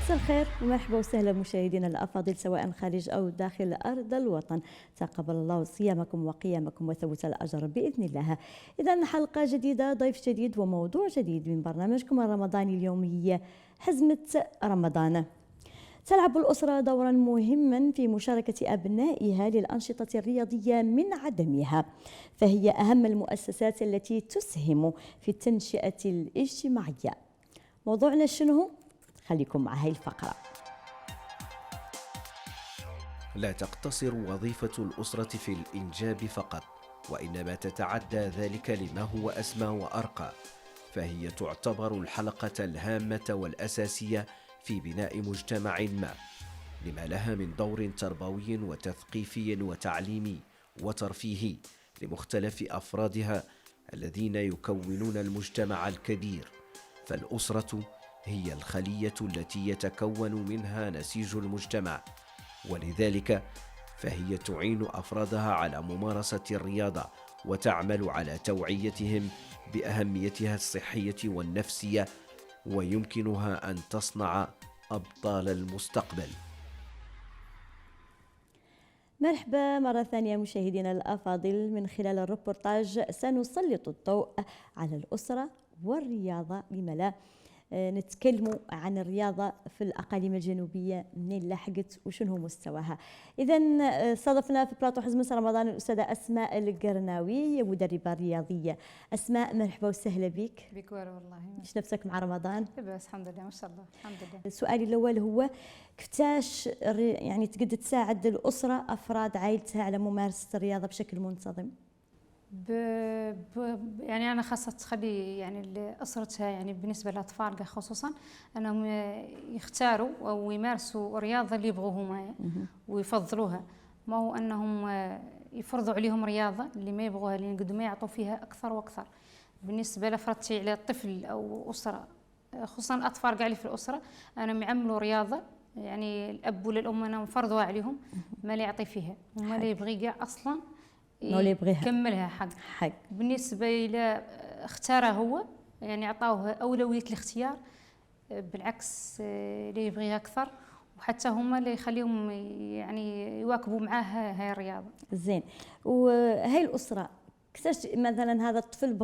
مساء الخير ومرحبا وسهلا مشاهدينا الافاضل سواء خارج او داخل ارض الوطن. تقبل الله صيامكم وقيامكم وثبت الاجر باذن الله. اذا حلقه جديده، ضيف جديد وموضوع جديد من برنامجكم الرمضاني اليومي حزمه رمضان. تلعب الأسرة دورا مهما في مشاركة أبنائها للأنشطة الرياضية من عدمها، فهي أهم المؤسسات التي تسهم في التنشئة الاجتماعية. موضوعنا شنو؟ خليكم مع هاي الفقرة. لا تقتصر وظيفة الأسرة في الإنجاب فقط، وإنما تتعدى ذلك لما هو أسمى وأرقى، فهي تعتبر الحلقة الهامة والأساسية في بناء مجتمع ما، لما لها من دور تربوي وتثقيفي وتعليمي وترفيهي لمختلف أفرادها الذين يكونون المجتمع الكبير. فالأسرة هي الخلية التي يتكون منها نسيج المجتمع، ولذلك فهي تعين أفرادها على ممارسة الرياضة وتعمل على توعيتهم بأهميتها الصحية والنفسية، ويمكنها أن تصنع أبطال المستقبل. مرحبا مرة ثانية مشاهدينا الأفاضل. من خلال الروبورتاج سنسلط الضوء على الأسرة والرياضة، لما لا نتكلموا عن الرياضة في الأقاليم الجنوبية، منين لحقت وشنو هو مستواها. إذا صادفنا في بلاطو حزمة رمضان الأستاذة أسماء القرناوي، هي مدربة رياضية. أسماء مرحبا وسهلا بك. بك والله. ايش نفسك مع رمضان؟ بس الحمد لله ما شاء الله الحمد لله. السؤال الأول هو كيفاش يعني تقدر تساعد الأسرة أفراد عائلتها على ممارسة الرياضة بشكل منتظم؟ يعني أنا خاصة تخلي يعني أسرتها، يعني بالنسبة للأطفال خصوصا أنهم يختاروا أو يمارسوا الرياضة اللي يبغوا هما ويفضلوها، ما هو أنهم يفرضوا عليهم رياضة اللي ما يبغوها، لأن قد ما يعطوا فيها أكثر وأكثر. بالنسبة لفرضتي على الطفل أو أسرة، خصوصا الأطفال قاعدين في الأسرة، أنا يعملوا رياضة يعني الأب ولا الأم أنا فرضوها عليهم، ما لا يعطي فيها وما لا يبغي كاع أصلا يكملها حق. بالنسبة إلى اختاره هو، يعني أعطاوه أولوية الاختيار، بالعكس اللي يبغيها أكثر، وحتى هما اللي يخليهم يعني يواكبوا معاه هاي الرياضة. زين. وهي الأسرة كيفاش مثلا هذا الطفل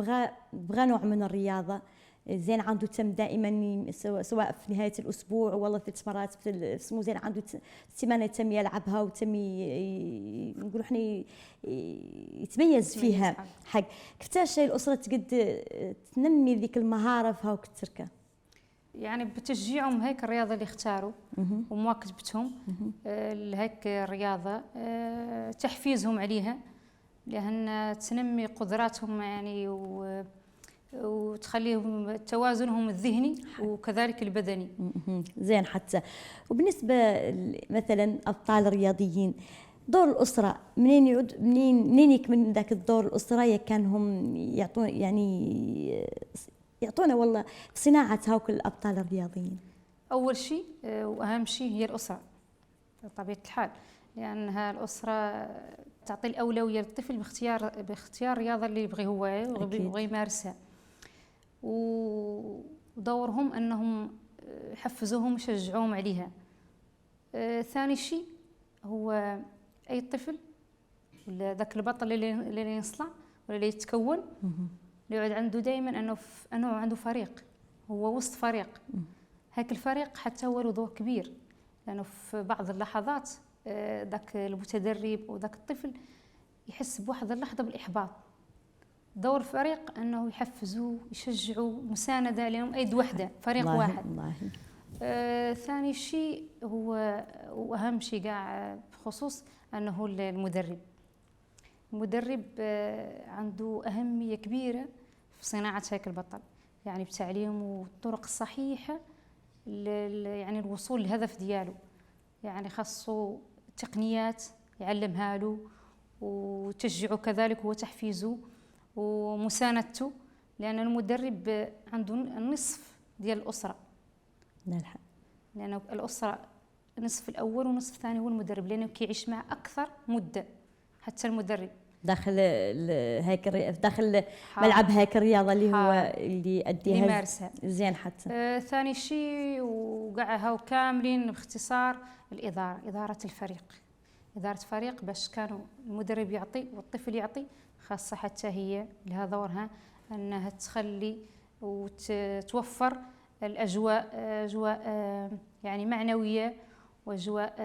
بغى نوع من الرياضة، زين عنده تم دائما سواء في نهايه الاسبوع والله 3 مرات في الاسبوع، زين عنده السيمانه يتم يلعبها وتم نقولوا احنا يتميز فيها حق. كيفاش الاسره تقد تنمي ذيك المهاره فيها وكتركها؟ يعني بتشجيعهم هيك الرياضه اللي اختاروا ومواكبتهم لهيك الرياضه، تحفيزهم عليها، لان تنمي قدراتهم يعني وتخليهم توازنهم الذهني وكذلك البدني. زين. حتى وبالنسبة مثلا أبطال رياضيين، دور الأسرة منين يعود، منين يكمن ذاك الدور الأسرة كان هم يعطونا والله في صناعة هاك الأبطال الرياضيين؟ أول شيء وأهم شيء هي الأسرة بطبيعة الحال، لأنها الأسرة تعطي الأولوية للطفل باختيار الرياضة اللي يبغي هو ويبغي يمارسها، ودورهم أنهم يحفزوهم ويشجعوهم عليها. ثاني شيء هو أي طفل ولا ذاك البطل اللي يصنع ولا اللي يتكون، يقعد عنده دائما أنه عنده فريق، هو وسط فريق. هاك الفريق حتى هو له دور كبير، لأنه في بعض اللحظات ذاك المتدرب وذاك الطفل يحس بواحد اللحظة بالإحباط. دور الفريق أنه يحفزوه يشجعوه مساندة، لأنهم أيد وحدة فريق واحد. ثاني شيء هو وأهم شيء قاع بخصوص أنه المدرب عنده أهمية كبيرة في صناعة هيك البطل، يعني بتعليمه والطرق الصحيحة يعني الوصول للهدف دياله، يعني خاصه تقنيات يعلمها له وتشجعه كذلك وتحفيزه ومساندته، لأن المدرب عنده النصف ديال الأسرة. نعم. لأن الأسرة النصف الأول والنصف الثاني هو المدرب، لأنه كيعيش معه أكثر مدة حتى المدرب. داخل ملعب هاك الرياضه اللي هو اللي اللي اديها يمارسها. زين. حتى ثاني شيء وقع هاو كاملين باختصار إدارة الفريق. إدارة فريق باش كانوا المدرب يعطي والطفل يعطي، خاصة حتى هي لها دورها أنها تخلي وتوفر الأجواء، أجواء يعني معنوية، وأجواء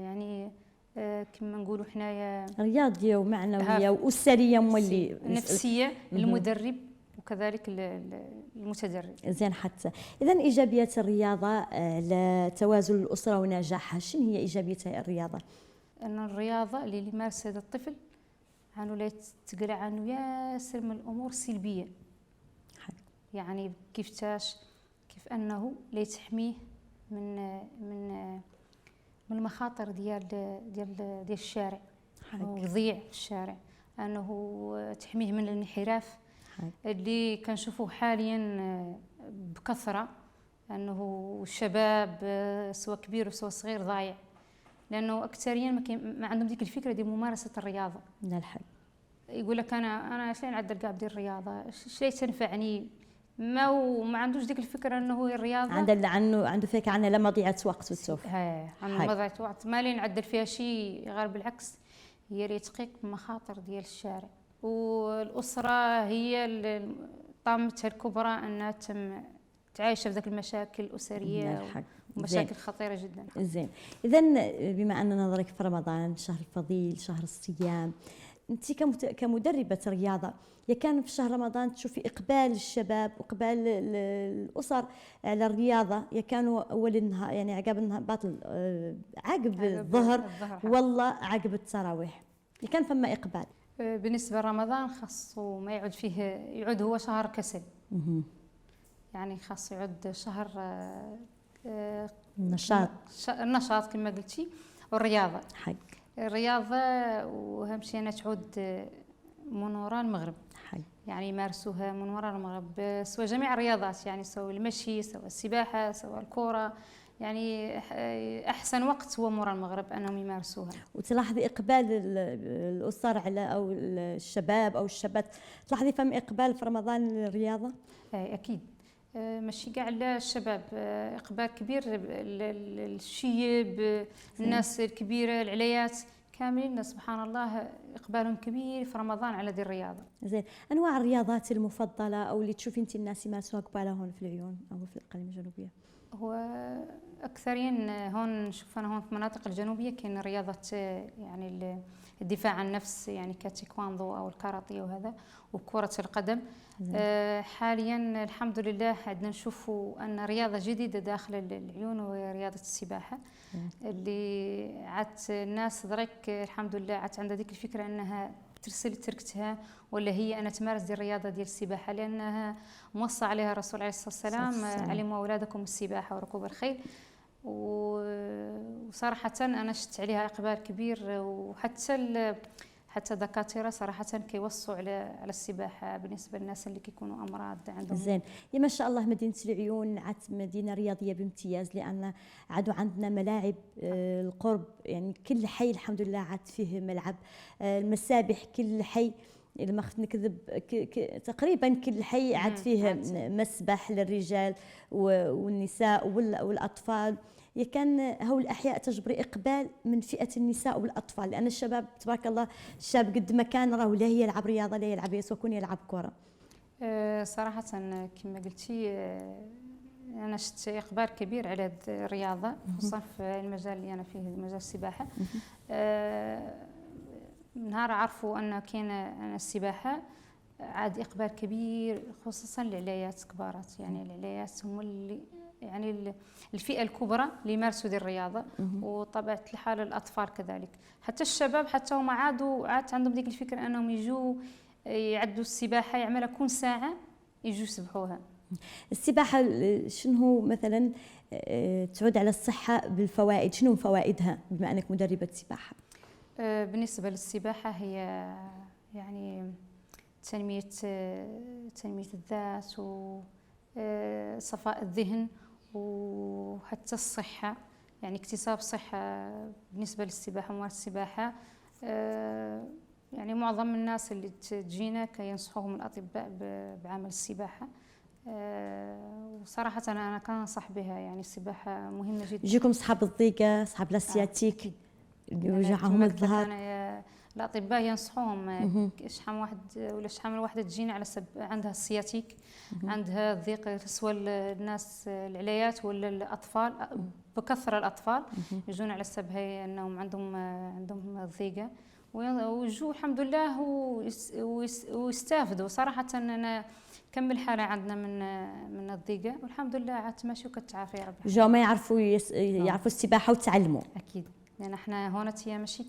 يعني كما نقولوا حنايا رياضيه ومعنويه واسريه مولي نفسية للمدرب وكذلك المتدرب. زين. حتى اذا ايجابيات الرياضه لتوازن الاسره ونجاحها، شنو هي ايجابيات الرياضه؟ أن الرياضة اللي يمارس هذا الطفل عنه لا تقلع عنه ياسر من الأمور السلبية. يعني كيف أنه لا تحميه من المخاطر ديال الشارع، أنه يضيع في الشارع، أنه تحميه من الانحراف اللي كنشوفوه حاليا بكثرة، أنه الشباب سواء كبير وسواء صغير ضايع، لأنه أكثريا ما عندهم ديك الفكرة دي ممارسة الرياضة. من الحق يقول لك أنا شلون نعدل قاعد ندير الرياضة، شلون تنفعني، ما عندوش ديك الفكرة أنه الرياضة عنده فكرة عنها لا مضيعة وقت وتسوف. عنده مضيعة وقت، ما لي نعدل فيها شيء، غير بالعكس هي اللي تقيك بمخاطر ديال الشارع. والأسرة هي طامتها الكبرى أنها تعايش في ذاك المشاكل الأسرية ومشاكل خطيرة جدا. زين. إذا بما أن نظرك في رمضان شهر الفضيل، شهر الصيام، أنت كمدربة رياضة، كان في شهر رمضان تشوفي إقبال الشباب وإقبال الأسر على الرياضة؟ كانوا أول النهار يعني عقب النهار باطل، عقب الظهر والله عقب التراويح كان فما إقبال. بالنسبة لرمضان خاصه ما يعود فيه، يعود هو شهر كسل. يعني خاص يعود شهر النشاط كما قلتي، والرياضة. الرياضة وأهم شيء أنها تعود من وراء المغرب. يعني يمارسوها من وراء المغرب، سواء جميع الرياضات، يعني سواء المشي، سواء السباحة، سواء الكرة، يعني أحسن وقت هو مرة المغرب أنهم يمارسوها. وتلاحظي إقبال الأسر على أو الشباب أو الشابات، تلاحظي فم إقبال في رمضان للرياضة؟ أكيد، ماشي كاع الشباب، إقبال كبير، الشيب، الناس الكبيرة، العليات كاملين سبحان الله إقبالهم كبير في رمضان على دي الرياضة. زين. أنواع الرياضات المفضلة أو اللي تشوفي أنت الناس يمارسوها قبالها هون في العيون أو في الإقاليم الجنوبية؟ هو أكثرين هون نشوف أنا هون في المناطق الجنوبية كاين رياضة يعني الدفاع عن النفس، يعني كتايكواندو أو الكاراتيه وهذا، وكرة القدم. حاليا الحمد لله عندنا نشوفوا أن رياضة جديدة داخل العيون وهي رياضة السباحة، اللي عاد الناس درك الحمد لله عاد عندها ديك الفكرة أنها ترسل تركتها ولا هي أنا تمارس دي الرياضة ديال السباحة، لأنها موصى عليها الرسول عليه الصلاة والسلام علموا أولادكم السباحة وركوب الخيل. وصراحة أنا شفت عليها إقبال كبير، وحتى دكاترة صراحة كيوصوا على السباحة بالنسبة للناس اللي كيكونوا أمراض عندهم. زين. ما شاء الله مدينة العيون عاد مدينة رياضية بامتياز، لأن عادوا عندنا ملاعب القرب، يعني كل حي الحمد لله عاد فيه ملعب، المسابح كل حي إذا ما خفت نكذب تقريبا كل حي عاد فيه مسبح للرجال والنساء والأطفال. كان هو الأحياء تجبري إقبال من فئة النساء والأطفال، لأن الشباب تبارك الله الشاب قد ما كان راه لا يلعب رياضة لا يلعب يسوى يلعب كرة. صراحة كما قلتي أنا شفت إقبال كبير على الرياضة، خصوصا في المجال اللي أنا فيه مجال السباحة. نهار عرفوا أن كاين السباحة عاد إقبال كبير، خصوصا العلايات كبارات، يعني العلايات هم اللي يعني الفئة الكبرى اللي يمارسوا دي الرياضة، وطبيعة الحال الأطفال كذلك، حتى الشباب حتى هم عاد عندهم ديك الفكرة أنهم يجوا يعدوا السباحة، يعملها كل ساعة يجوا يسبحوها. السباحة شنو مثلا تعود على الصحة بالفوائد، شنو فوائدها بما أنك مدربة سباحة؟ بالنسبة للسباحة هي يعني تنمية الذات وصفاء الذهن وحتى الصحة، يعني اكتساب صحة بالنسبة للسباحة. ممارسة السباحة يعني معظم الناس اللي تجينا كينصحوهم الأطباء بعمل السباحة. وصراحة أنا كنصح بها، يعني السباحة مهمة جدا. يجيكم صحاب الضيقة، صحاب لاسياتيك اللي وجعهم الظهر، الأطباء ينصحوهم شحال من واحد ولا شحال من واحدة تجينا على عندها السياتيك، عندها الضيق، سواء الناس العليات ولا الأطفال، بكثرة الأطفال يجون على سبب هي أنهم عندهم الضيقة، ويجوا الحمد لله ويستافدوا. صراحة أنا كم الحالة عندنا من الضيقة والحمد لله عاد تماشي وكتعافى يا رب. جاو ما يعرفوا السباحة وتعلموا. أكيد، لأن احنا هنا هي ماشي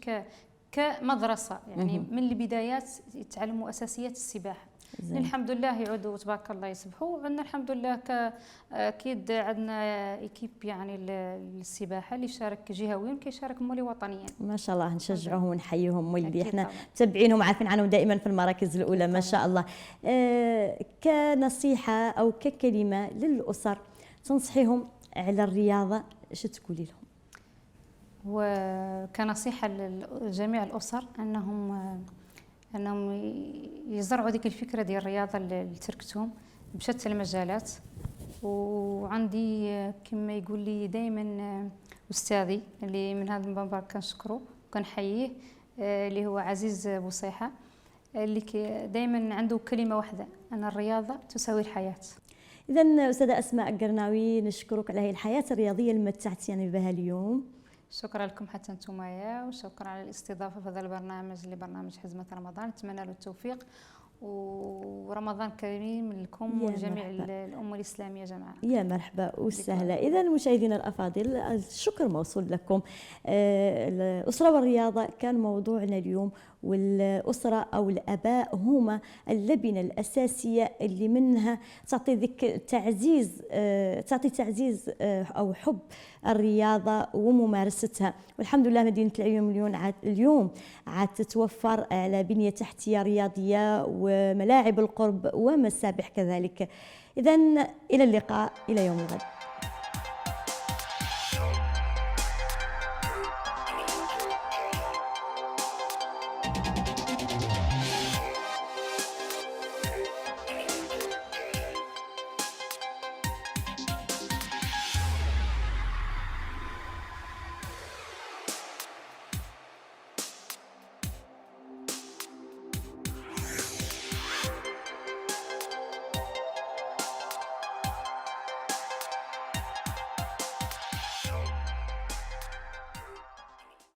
كمدرسة، يعني من البدايات يتعلموا أساسيات السباحة. الحمد لله يعودوا تبارك الله يسبحوا. وعندنا الحمد لله أكيد عندنا إيكيب يعني للسباحة اللي يشارك جهويا كيشارك مولي وطنيا. ما شاء الله نشجعهم ونحييهم، واللي احنا متابعينهم عارفين عنهم دائما في المراكز الأولى ما شاء الله. كنصيحة أو ككلمة للأسر تنصحيهم على الرياضة، ايش تقولي لهم؟ وكنصيحة لجميع الأسر أنهم يزرعوا ديك الفكرة ديال الرياضة اللي تركتهم بشتى المجالات. وعندي كما يقول لي دائما أستاذي اللي من هذا المنبر كنشكره وكنحييه، اللي هو عزيز بوصيحة، اللي دائما عنده كلمة واحدة، أن الرياضة تساوي الحياة. إذا أستاذة أسماء القرناوي نشكرك على هذه الحياة الرياضية اللي متعتينا بها اليوم. شكرا لكم حتى انتم، وشكرا على الاستضافه في هذا البرنامج اللي برنامج حزمه رمضان. نتمنى له التوفيق ورمضان كريم لكم ولجميع الامه الاسلاميه جميعا. يا مرحبا وسهلا. اذا مشاهدينا الافاضل الشكر موصول لكم. الاسره والرياضه كان موضوعنا اليوم، والأسرة أو الآباء هما اللبنة الأساسية اللي منها تعطي تعزيز أو حب الرياضة وممارستها. والحمد لله مدينة العيون اليوم عاد تتوفر على بنية تحتية رياضية وملاعب القرب ومسابح كذلك. إذن إلى اللقاء إلى يوم الغد.